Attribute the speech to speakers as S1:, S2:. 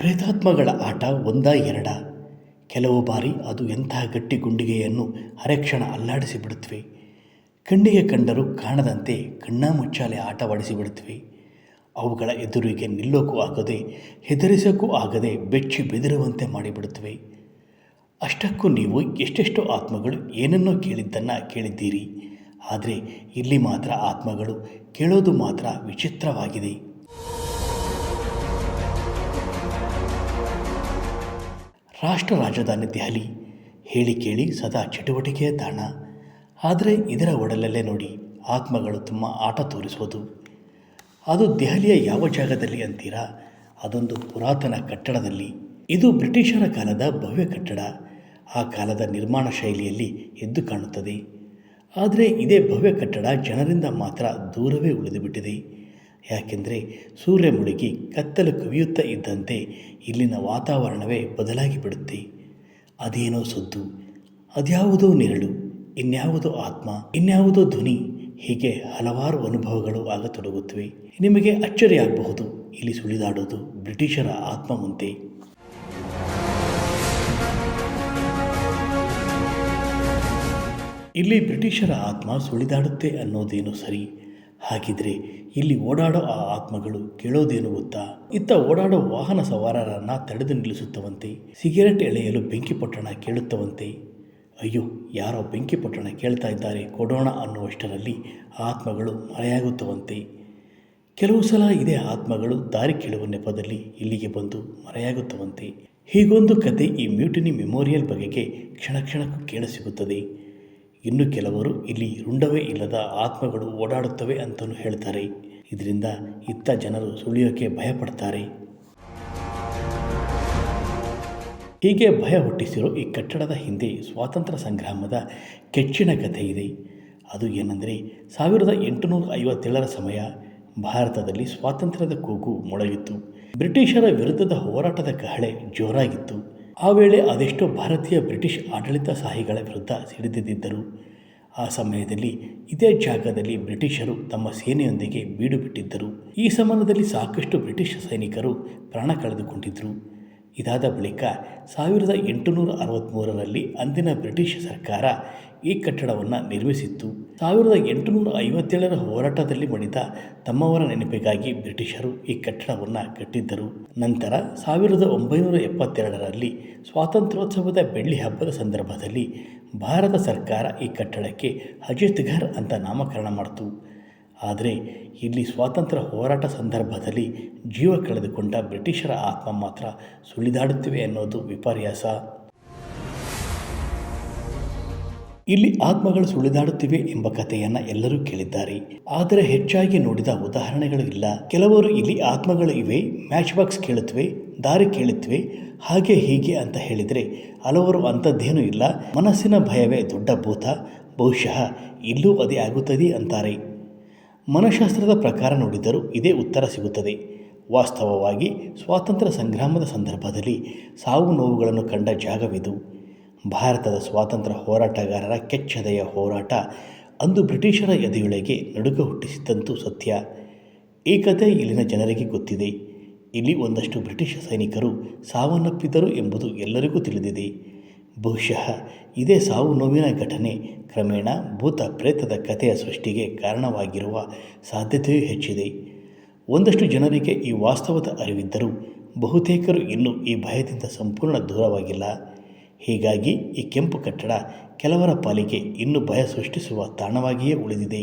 S1: ಪ್ರೇತಾತ್ಮಗಳ ಆಟ ಒಂದ ಎರಡ. ಕೆಲವು ಬಾರಿ ಅದು ಎಂತಹ ಗಟ್ಟಿ ಗುಂಡಿಗೆಯನ್ನು ಅರೆಕ್ಷಣ ಅಲ್ಲಾಡಿಸಿಬಿಡುತ್ತವೆ. ಕಣ್ಣಿಗೆ ಕಂಡರೂ ಕಾಣದಂತೆ ಕಣ್ಣಾಮುಚ್ಚಾಲೆ ಆಟವಾಡಿಸಿಬಿಡುತ್ತವೆ. ಅವುಗಳ ಎದುರಿಗೆ ನಿಲ್ಲೋಕ್ಕೂ ಆಗದೆ, ಹೆದರಿಸೋಕ್ಕೂ ಆಗದೆ ಬೆಚ್ಚಿ ಬೆದರುವಂತೆ ಮಾಡಿಬಿಡುತ್ತವೆ. ಅಷ್ಟಕ್ಕೂ ನೀವು ಎಷ್ಟೆಷ್ಟೋ ಆತ್ಮಗಳು ಏನನ್ನೋ ಕೇಳಿದ್ದನ್ನು ಕೇಳಿದ್ದೀರಿ. ಆದರೆ ಇಲ್ಲಿ ಮಾತ್ರ ಆತ್ಮಗಳು ಕೇಳೋದು ಮಾತ್ರ ವಿಚಿತ್ರವಾಗಿದೆ. ರಾಷ್ಟ್ರ ರಾಜಧಾನಿ ದೆಹಲಿ ಹೇಳಿ ಕೇಳಿ ಸದಾ ಚಟುವಟಿಕೆಯ ತಾಣ. ಆದರೆ ಇದರ ಒಡಲಲ್ಲೇ ನೋಡಿ ಆತ್ಮಗಳು ತಮ್ಮ ಆಟ ತೋರಿಸೋದು. ಅದು ದೆಹಲಿಯ ಯಾವ ಜಾಗದಲ್ಲಿ ಅಂತೀರಾ? ಅದೊಂದು ಪುರಾತನ ಕಟ್ಟಡದಲ್ಲಿ. ಇದು ಬ್ರಿಟಿಷರ ಕಾಲದ ಭವ್ಯ ಕಟ್ಟಡ. ಆ ಕಾಲದ ನಿರ್ಮಾಣ ಶೈಲಿಯಲ್ಲಿ ಎದ್ದು ಕಾಣುತ್ತದೆ. ಆದರೆ ಇದೇ ಭವ್ಯ ಕಟ್ಟಡ ಜನರಿಂದ ಮಾತ್ರ ದೂರವೇ ಉಳಿದುಬಿಟ್ಟಿದೆ. ಯಾಕೆಂದರೆ ಸೂರ್ಯ ಮುಳುಗಿ ಕತ್ತಲು ಕವಿಯುತ್ತಾ ಇದ್ದಂತೆ ಇಲ್ಲಿನ ವಾತಾವರಣವೇ ಬದಲಾಗಿ ಬಿಡುತ್ತೆ. ಅದೇನೋ ಸದ್ದು, ಅದ್ಯಾವುದೋ ನೆರಳು, ಇನ್ಯಾವುದೋ ಆತ್ಮ, ಇನ್ಯಾವುದೋ ಧ್ವನಿ, ಹೀಗೆ ಹಲವಾರು ಅನುಭವಗಳು ಆಗತೊಡಗುತ್ತವೆ. ನಿಮಗೆ ಅಚ್ಚರಿಯಾಗಬಹುದು, ಇಲ್ಲಿ ಸುಳಿದಾಡೋದು ಬ್ರಿಟಿಷರ ಆತ್ಮವಂತೆ. ಇಲ್ಲಿ ಬ್ರಿಟಿಷರ ಆತ್ಮ ಸುಳಿದಾಡುತ್ತೆ ಅನ್ನೋದೇನು ಸರಿ. ಹಾಗಿದ್ರೆ ಇಲ್ಲಿ ಓಡಾಡೋ ಆ ಆತ್ಮಗಳು ಕೇಳೋದೇನು ಗೊತ್ತಾ? ಇತ್ತ ಓಡಾಡೋ ವಾಹನ ಸವಾರರನ್ನು ತಡೆದು ನಿಲ್ಲಿಸುತ್ತವಂತೆ. ಸಿಗರೆಟ್ ಎಳೆಯಲು ಬೆಂಕಿ ಪೊಟ್ಟಣ ಕೇಳುತ್ತವಂತೆ. ಅಯ್ಯೋ, ಯಾರೋ ಬೆಂಕಿ ಪೊಟ್ಟಣ ಕೇಳ್ತಾ ಇದ್ದಾರೆ, ಕೊಡೋಣ ಅನ್ನುವಷ್ಟರಲ್ಲಿ ಆತ್ಮಗಳು ಮರೆಯಾಗುತ್ತವಂತೆ. ಕೆಲವು ಸಲ ಇದೇ ಆತ್ಮಗಳು ದಾರಿ ಕೇಳುವ ನೆಪದಲ್ಲಿ ಇಲ್ಲಿಗೆ ಬಂದು ಮರೆಯಾಗುತ್ತವಂತೆ. ಹೀಗೊಂದು ಕತೆ ಈ ಮ್ಯೂಟಿನಿ ಮೆಮೋರಿಯಲ್ ಬಗೆಗೆ ಕ್ಷಣ ಕ್ಷಣಕ್ಕೂ ಕೇಳಸಿಗುತ್ತದೆ. ಇನ್ನು ಕೆಲವರು ಇಲ್ಲಿ ರುಂಡವೇ ಇಲ್ಲದ ಆತ್ಮಗಳು ಓಡಾಡುತ್ತವೆ ಅಂತಲೂ ಹೇಳ್ತಾರೆ. ಇದರಿಂದ ಇತ್ತ ಜನರು ಸುಳಿಯೋಕೆ ಭಯಪಡ್ತಾರೆ. ಹೀಗೆ ಭಯ ಹುಟ್ಟಿಸಿರೋ ಈ ಕಟ್ಟಡದ ಹಿಂದೆ ಸ್ವಾತಂತ್ರ್ಯ ಸಂಗ್ರಾಮದ ಕೆಚ್ಚಿನ ಕಥೆ ಇದೆ. ಅದು ಏನೆಂದರೆ 1857ರ ಸಮಯ ಭಾರತದಲ್ಲಿ ಸ್ವಾತಂತ್ರ್ಯದ ಕೂಗು ಮೊಳಗಿತ್ತು. ಬ್ರಿಟಿಷರ ವಿರುದ್ಧದ ಹೋರಾಟದ ಕಹಳೆ ಜೋರಾಗಿತ್ತು. ಆ ವೇಳೆ ಅದೆಷ್ಟೋ ಭಾರತೀಯ ಬ್ರಿಟಿಷ್ ಆಡಳಿತಶಾಹಿಗಳ ವಿರುದ್ಧ ಸಿಡಿದೆದ್ದಿದ್ದರು. ಆ ಸಮಯದಲ್ಲಿ ಇದೇ ಜಾಗದಲ್ಲಿ ಬ್ರಿಟಿಷರು ತಮ್ಮ ಸೇನೆಯೊಂದಿಗೆ ಬೀಡು ಬಿಟ್ಟಿದ್ದರು. ಈ ಸಮರದಲ್ಲಿ ಸಾಕಷ್ಟು ಬ್ರಿಟಿಷ್ ಸೈನಿಕರು ಪ್ರಾಣ ಕಳೆದುಕೊಂಡಿದ್ದರು. ಇದಾದ ಬಳಿಕ 1863ರಲ್ಲಿ ಅಂದಿನ ಬ್ರಿಟಿಷ್ ಸರ್ಕಾರ ಈ ಕಟ್ಟಡವನ್ನು ನಿರ್ಮಿಸಿತ್ತು. 1857ರ ಹೋರಾಟದಲ್ಲಿ ಮಡಿದ ತಮ್ಮವರ ನೆನಪಿಗಾಗಿ ಬ್ರಿಟಿಷರು ಈ ಕಟ್ಟಡವನ್ನು ಕಟ್ಟಿದ್ದರು. ನಂತರ 1972ರಲ್ಲಿ ಸ್ವಾತಂತ್ರ್ಯೋತ್ಸವದ ಬೆಳ್ಳಿ ಹಬ್ಬದ ಸಂದರ್ಭದಲ್ಲಿ ಭಾರತ ಸರ್ಕಾರ ಈ ಕಟ್ಟಡಕ್ಕೆ ಅಜಿತ್ಘರ್ ಅಂತ ನಾಮಕರಣ ಮಾಡಿತು. ಆದರೆ ಇಲ್ಲಿ ಸ್ವಾತಂತ್ರ್ಯ ಹೋರಾಟ ಸಂದರ್ಭದಲ್ಲಿ ಜೀವ ಕಳೆದುಕೊಂಡ ಬ್ರಿಟಿಷರ ಆತ್ಮ ಮಾತ್ರ ಸುಳಿದಾಡುತ್ತಿವೆ ಅನ್ನೋದು ವಿಪರ್ಯಾಸ. ಇಲ್ಲಿ ಆತ್ಮಗಳು ಸುಳಿದಾಡುತ್ತಿವೆ ಎಂಬ ಕಥೆಯನ್ನು ಎಲ್ಲರೂ ಕೇಳಿದ್ದಾರೆ. ಆದರೆ ಹೆಚ್ಚಾಗಿ ನೋಡಿದ ಉದಾಹರಣೆಗಳು ಇಲ್ಲ. ಕೆಲವರು ಇಲ್ಲಿ ಆತ್ಮಗಳು ಇವೆ, ಮ್ಯಾಚ್ ಬಾಕ್ಸ್ ಕೇಳುತ್ತವೆ, ದಾರಿ ಕೇಳುತ್ತವೆ, ಹಾಗೆ ಹೀಗೆ ಅಂತ ಹೇಳಿದರೆ ಹಲವರು ಅಂಥದ್ದೇನೂ ಇಲ್ಲ, ಮನಸ್ಸಿನ ಭಯವೇ ದೊಡ್ಡ ಭೂತ, ಬಹುಶಃ ಇಲ್ಲೂ ಅದೇ ಆಗುತ್ತದೆ ಅಂತಾರೆ. ಮನಃಶಾಸ್ತ್ರದ ಪ್ರಕಾರ ನೋಡಿದರೂ ಇದೇ ಉತ್ತರ ಸಿಗುತ್ತದೆ. ವಾಸ್ತವವಾಗಿ ಸ್ವಾತಂತ್ರ್ಯ ಸಂಗ್ರಾಮದ ಸಂದರ್ಭದಲ್ಲಿ ಸಾವು ನೋವುಗಳನ್ನು ಕಂಡ ಜಾಗವಿದು. ಭಾರತದ ಸ್ವಾತಂತ್ರ್ಯ ಹೋರಾಟಗಾರರ ಕೆಚ್ಚೆದೆಯ ಹೋರಾಟ ಅಂದು ಬ್ರಿಟಿಷರ ಎದೆಯೊಳಗೆ ನಡುಕ ಹುಟ್ಟಿಸಿದ್ದಂತೂ ಸತ್ಯ. ಈ ಕಥೆ ಇಲ್ಲಿನ ಜನರಿಗೆ ಗೊತ್ತಿದೆ. ಇಲ್ಲಿ ಒಂದಷ್ಟು ಬ್ರಿಟಿಷ್ ಸೈನಿಕರು ಸಾವನ್ನಪ್ಪಿದರು ಎಂಬುದು ಎಲ್ಲರಿಗೂ ತಿಳಿದಿದೆ. ಬಹುಶಃ ಇದೇ ಸಾವು ನೋವಿನ ಘಟನೆ ಕ್ರಮೇಣ ಭೂತ ಪ್ರೇತದ ಕಥೆಯ ಸೃಷ್ಟಿಗೆ ಕಾರಣವಾಗಿರುವ ಸಾಧ್ಯತೆಯೂ ಹೆಚ್ಚಿದೆ. ಒಂದಷ್ಟು ಜನರಿಗೆ ಈ ವಾಸ್ತವದ ಅರಿವಿದ್ದರೂ ಬಹುತೇಕರು ಇನ್ನೂ ಈ ಭಯದಿಂದ ಸಂಪೂರ್ಣ ದೂರವಾಗಿಲ್ಲ. ಹೀಗಾಗಿ ಈ ಕೆಂಪು ಕಟ್ಟಡ ಕೆಲವರ ಪಾಲಿಗೆ ಇನ್ನೂ ಭಯ ಸೃಷ್ಟಿಸುವ ತಾಣವಾಗಿಯೇ ಉಳಿದಿದೆ.